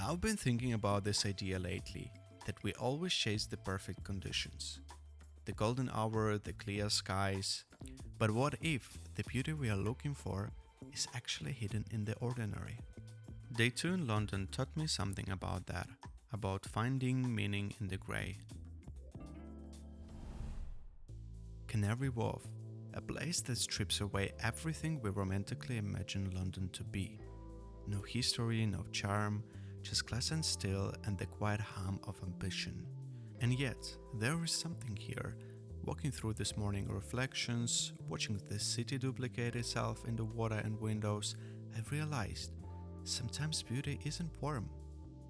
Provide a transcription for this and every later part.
I've been thinking about this idea lately, that we always chase the perfect conditions. The golden hour, the clear skies. But what if the beauty we are looking for is actually hidden in the ordinary? Day 2 in London taught me something about that, about finding meaning in the grey. Canary Wharf, a place that strips away everything we romantically imagine London to be. No history, no charm, just glass and steel and the quiet hum of ambition. And yet, there is something here. Walking through this morning reflections, watching the city duplicate itself in the water and windows, I realized sometimes beauty isn't warm.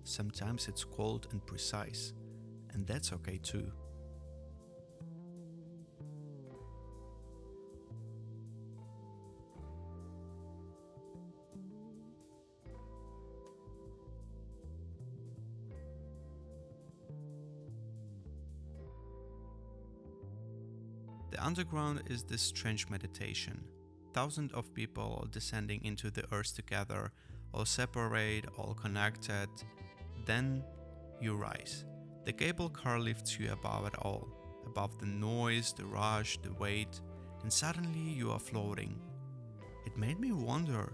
Sometimes it's cold and precise. And that's okay too. The underground is this strange meditation. Thousands of people descending into the earth together, all separate, all connected. Then you rise. The cable car lifts you above it all, above the noise, the rush, the weight, and suddenly you are floating. It made me wonder,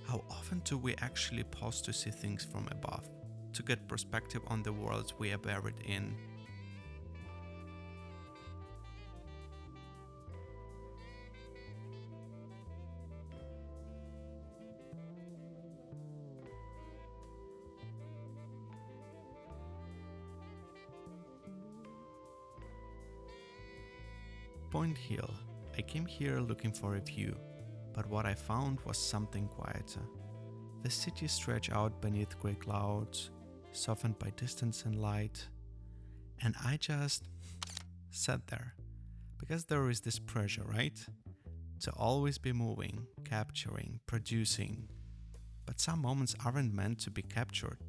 how often do we actually pause to see things from above, to get perspective on the worlds we are buried in? Point Hill. I came here looking for a view, but what I found was something quieter. The city stretched out beneath grey clouds, softened by distance and light, and I just sat there, because there is this pressure, right? To always be moving, capturing, producing. But some moments aren't meant to be captured.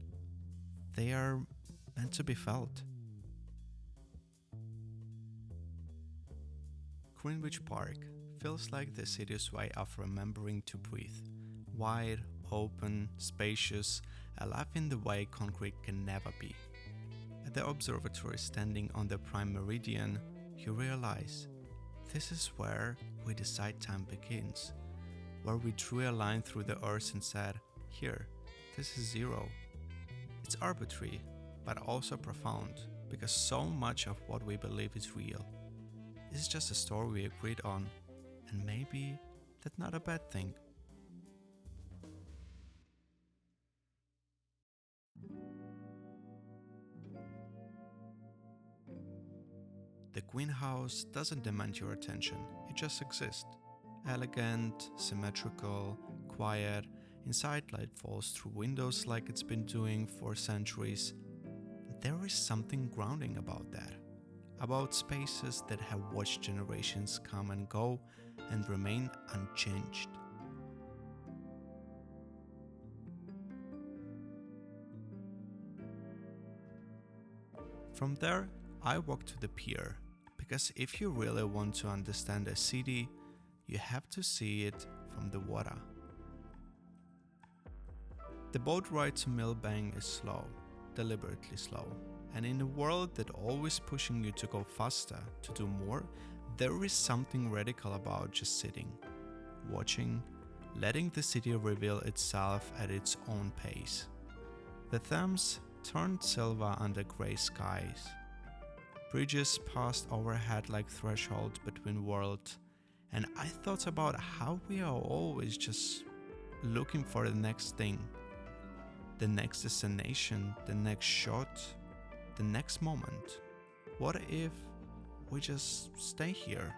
They are meant to be felt. Greenwich Park feels like the city's way of remembering to breathe. Wide, open, spacious, alive in the way concrete can never be. At the observatory standing on the prime meridian, you realize this is where we decide time begins, where we drew a line through the earth and said, here, this is zero. It's arbitrary, but also profound, because so much of what we believe is real. It's just a story we agreed on, and maybe that's not a bad thing. The Queen House doesn't demand your attention, it just exists. Elegant, symmetrical, quiet, inside light falls through windows like it's been doing for centuries. There is something grounding about that. About spaces that have watched generations come and go and remain unchanged. From there, I walked to the pier, because if you really want to understand a city, you have to see it from the water. The boat ride to Millbank is slow, deliberately slow. And in a world that always pushing you to go faster, to do more, there is something radical about just sitting, watching, letting the city reveal itself at its own pace. The Thames turned silver under grey skies. Bridges passed overhead like thresholds between worlds, and I thought about how we are always just looking for the next thing, the next destination, the next shot, the next moment. What if we just stay here?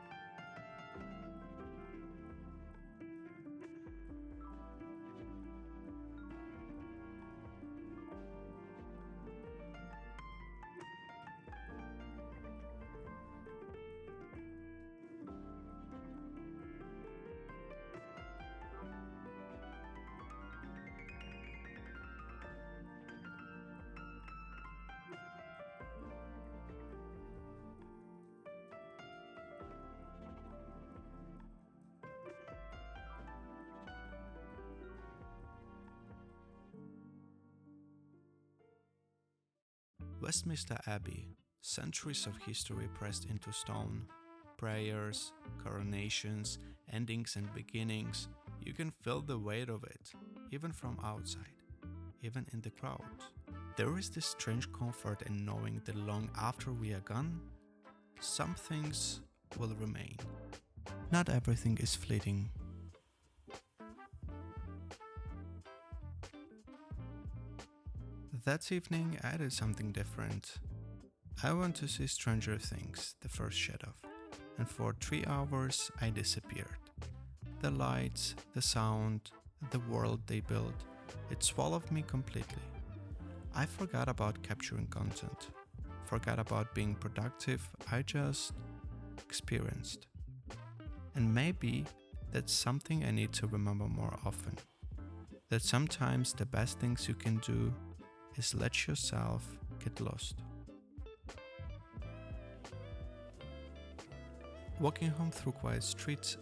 Westminster Abbey, centuries of history pressed into stone. Prayers, coronations, endings and beginnings. You can feel the weight of it, even from outside, even in the crowd. There is this strange comfort in knowing that long after we are gone, some things will remain. Not everything is fleeting. That evening I did something different. I went to see Stranger Things, the first shadow, and for 3 hours I disappeared. The lights, the sound, the world they built, it swallowed me completely. I forgot about capturing content, forgot about being productive, I just experienced. And maybe that's something I need to remember more often. That sometimes the best things you can do is let yourself get lost. Walking home through quiet streets,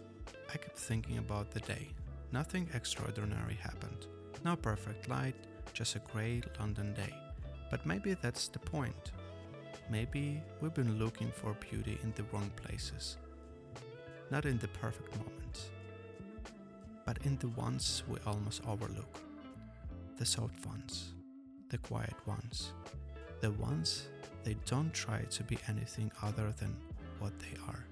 I kept thinking about the day. Nothing extraordinary happened. No perfect light, just a grey London day. But maybe that's the point. Maybe we've been looking for beauty in the wrong places. Not in the perfect moments, but in the ones we almost overlook. The soft ones, the quiet ones, the ones they don't try to be anything other than what they are.